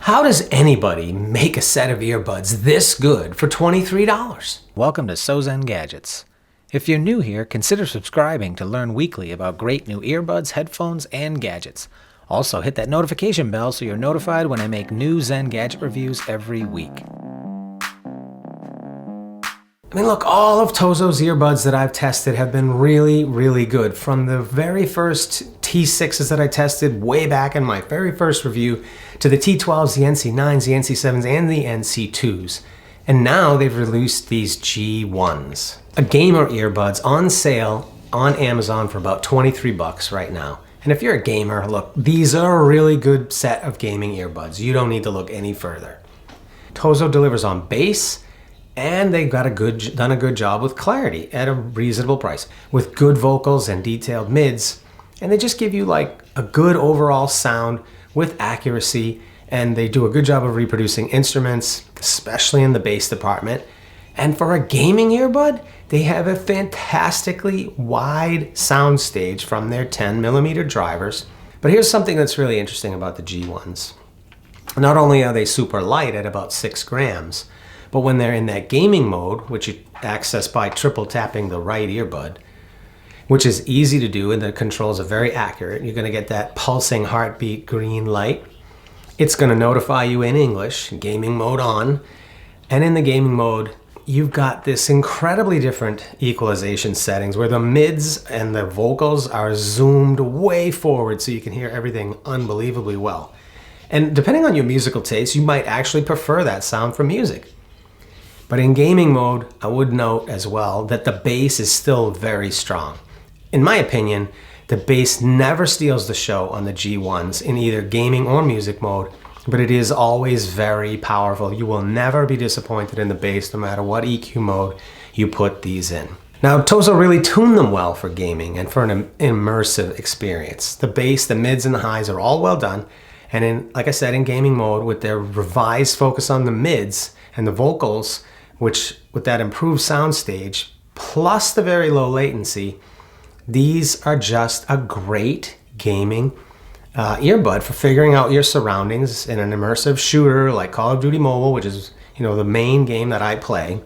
How does anybody make a set of earbuds this good for $23? Welcome to Sozen Gadgets. If you're new here, consider subscribing to learn weekly about great new earbuds, headphones, and gadgets. Also, hit that notification bell so you're notified when I make new Zen gadget reviews every week. I mean, look, all of Tozo's earbuds that I've tested have been really good. From the very first T6s that I tested way back in my very first review, to the T12s, the NC9s, the NC7s, and the NC2s. And now they've released these G1s. A gamer earbuds on sale on Amazon for about 23 bucks right now. And if you're a gamer, look, these are a really good set of gaming earbuds. You don't need to look any further. Tozo delivers on bass, and they've got done a good job with clarity at a reasonable price, with good vocals and detailed mids, and they just give you like a good overall sound with accuracy, and they do a good job of reproducing instruments, especially in the bass department. And for a gaming earbud, they have a fantastically wide sound stage from their 10mm drivers. But here's something that's really interesting about the G1s. Not only are they super light at about 6 grams, but when they're in that gaming mode, which you access by triple tapping the right earbud, which is easy to do and the controls are very accurate, you're going to get that pulsing heartbeat green light. It's going to notify you in English, gaming mode on, and in the gaming mode, you've got this incredibly different equalization settings where the mids and the vocals are zoomed way forward so you can hear everything unbelievably well. And depending on your musical taste, you might actually prefer that sound for music. But in gaming mode, I would note as well that the bass is still very strong. In my opinion, the bass never steals the show on the G1s in either gaming or music mode, but it is always very powerful. You will never be disappointed in the bass no matter what EQ mode you put these in. Now, Tozo really tuned them well for gaming and for an immersive experience. The bass, the mids, and the highs are all well done. And in, like I said, in gaming mode, with their revised focus on the mids and the vocals, which with that improved sound stage, plus the very low latency, these are just a great gaming earbud for figuring out your surroundings in an immersive shooter like Call of Duty Mobile, which is, the main game that I play.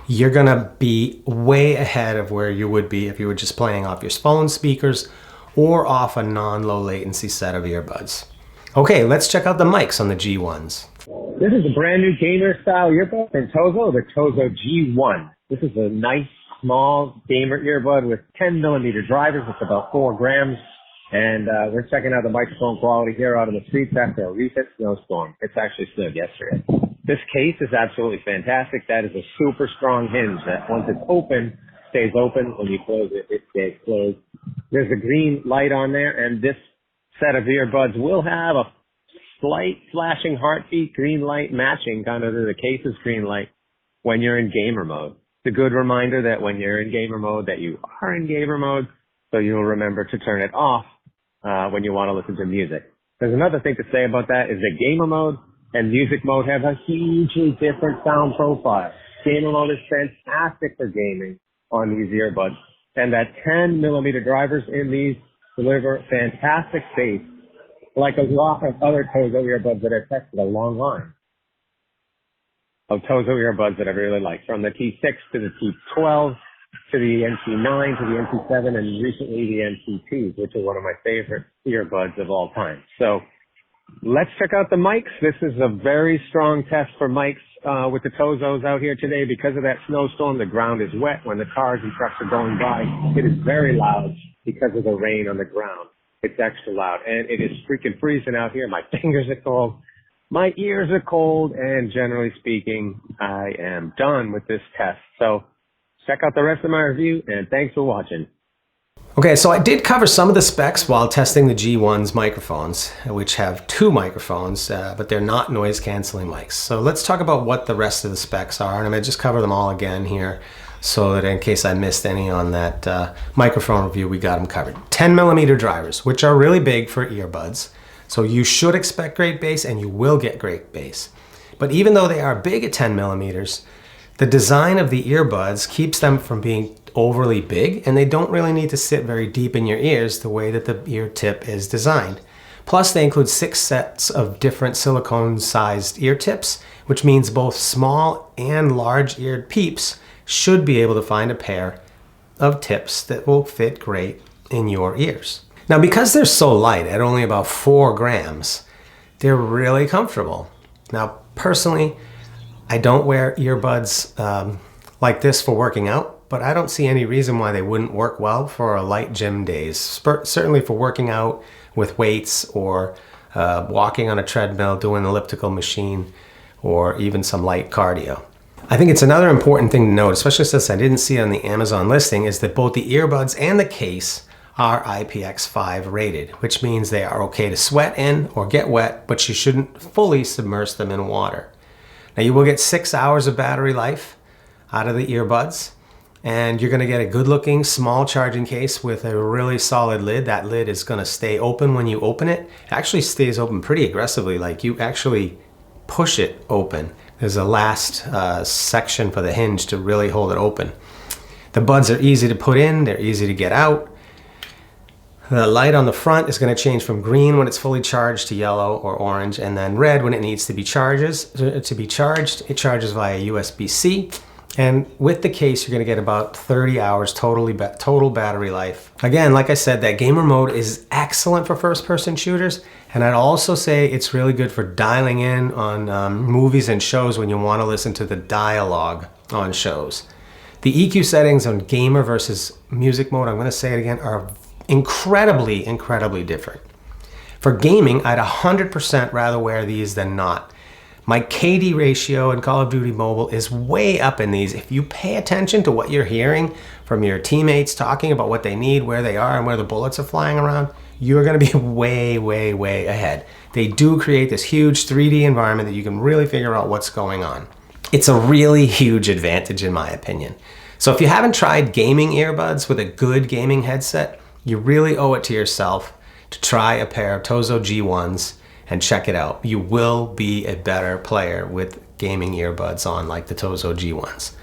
You're gonna be way ahead of where you would be if you were just playing off your phone speakers or off a non-low latency set of earbuds. Okay, let's check out the mics on the G1s. This is a brand new gamer style earbud from Tozo, the Tozo G1. This is a nice, small gamer earbud with 10mm drivers. It's about 4 grams. And we're checking out the microphone quality here out on the streets after a recent snowstorm. It's actually snowed yesterday. This case is absolutely fantastic. That is a super strong hinge that once it's open, stays open. When you close it, it stays closed. There's a green light on there, and this set of earbuds will have a slight flashing heartbeat green light matching kind of to the case's green light when you're in gamer mode. It's a good reminder that when you're in gamer mode that you are in gamer mode, so you'll remember to turn it off when you want to listen to music. There's another thing to say about that is that gamer mode and music mode have a hugely different sound profile. Gamer mode is fantastic for gaming on these earbuds, and that 10mm drivers in these deliver fantastic bass, like a lot of other Tozo earbuds that I've tested, a long line of Tozo earbuds that I really like, from the T6 to the T12 to the NC9 to the NC7 and recently the NC2s, which are one of my favorite earbuds of all time. So let's check out the mics. This is a very strong test for mics with the Tozos out here today. Because of that snowstorm, the ground is wet. When the cars and trucks are going by, it is very loud because of the rain on the ground. It's extra loud, and it is freaking freezing out here. My fingers are cold, my ears are cold, and generally speaking, I am done with this test. So check out the rest of my review, and thanks for watching. Okay, so I did cover some of the specs while testing the G1's microphones, which have 2 microphones, but they're not noise-canceling mics. So let's talk about what the rest of the specs are, and I'm going to just cover them all again here, so that in case I missed any on that microphone review, we got them covered. 10mm drivers, which are really big for earbuds. So you should expect great bass, and you will get great bass. But even though they are big at 10mm, the design of the earbuds keeps them from being overly big, and they don't really need to sit very deep in your ears the way that the ear tip is designed. Plus, they include 6 sets of different silicone-sized ear tips, which means both small and large-eared peeps should be able to find a pair of tips that will fit great in your ears. Now, because they're so light, at only about 4 grams, they're really comfortable. Now, personally, I don't wear earbuds like this for working out, but I don't see any reason why they wouldn't work well for a light gym days. Certainly for working out with weights or walking on a treadmill, doing an elliptical machine, or even some light cardio. I think it's another important thing to note, especially since I didn't see it on the Amazon listing, is that both the earbuds and the case are IPX5 rated, which means they are okay to sweat in or get wet, but you shouldn't fully submerge them in water. Now, you will get 6 hours of battery life out of the earbuds, and you're gonna get a good looking small charging case with a really solid lid. That lid is gonna stay open when you open it. It actually stays open pretty aggressively, like you actually push it open. There's a last section for the hinge to really hold it open. The buds are easy to put in, they're easy to get out. The light on the front is going to change from green when it's fully charged to yellow or orange, and then red when it needs to be charged. It charges via USB-C. And with the case, you're going to get about 30 hours total battery life. Again, like I said, that gamer mode is excellent for first-person shooters. And I'd also say it's really good for dialing in on movies and shows when you want to listen to the dialogue on shows. The EQ settings on gamer versus music mode, I'm going to say it again, are incredibly, incredibly different. For gaming, I'd 100% rather wear these than not. My KD ratio in Call of Duty Mobile is way up in these. If you pay attention to what you're hearing from your teammates talking about what they need, where they are, and where the bullets are flying around, you're gonna be way, way, way ahead. They do create this huge 3D environment that you can really figure out what's going on. It's a really huge advantage in my opinion. So if you haven't tried gaming earbuds with a good gaming headset, you really owe it to yourself to try a pair of Tozo G1s and check it out. You will be a better player with gaming earbuds on like the Tozo G1s.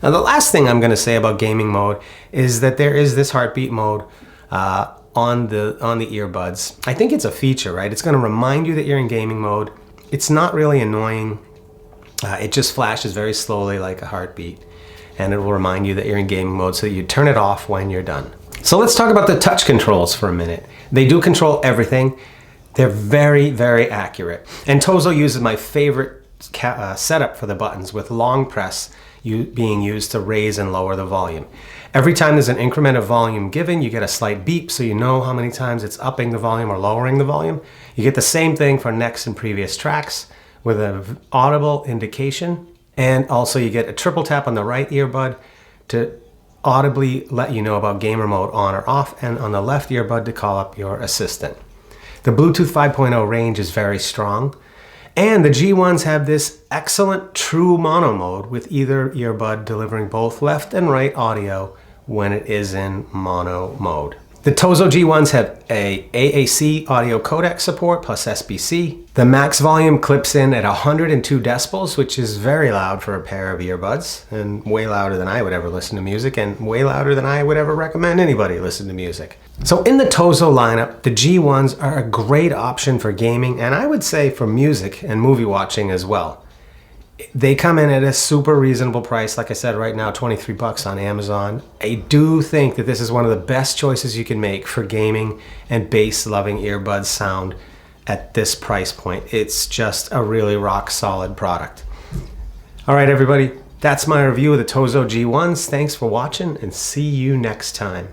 Now, the last thing I'm going to say about gaming mode is that there is this heartbeat mode on the earbuds. I think it's a feature, right? It's going to remind you that you're in gaming mode. It's not really annoying. It just flashes very slowly like a heartbeat, and it will remind you that you're in gaming mode so that you turn it off when you're done. So let's talk about the touch controls for a minute. They do control everything. They're very, very accurate. And Tozo uses my favorite setup for the buttons, with long press being used to raise and lower the volume. Every time there's an increment of volume given, you get a slight beep so you know how many times it's upping the volume or lowering the volume. You get the same thing for next and previous tracks with an audible indication. And also you get a triple tap on the right earbud to audibly let you know about gamer mode on or off, and on the left earbud to call up your assistant. The Bluetooth 5.0 range is very strong, and the G1s have this excellent true mono mode with either earbud delivering both left and right audio when it is in mono mode. The Tozo G1s have a AAC audio codec support plus SBC. The max volume clips in at 102 decibels, which is very loud for a pair of earbuds, and way louder than I would ever listen to music, and way louder than I would ever recommend anybody listen to music. So in the Tozo lineup, the G1s are a great option for gaming, and I would say for music and movie watching as well. They come in at a super reasonable price. Like I said, right now, 23 bucks on Amazon. I do think that this is one of the best choices you can make for gaming and bass-loving earbud sound at this price point. It's just a really rock-solid product. All right, everybody, that's my review of the Tozo G1s. Thanks for watching, and see you next time.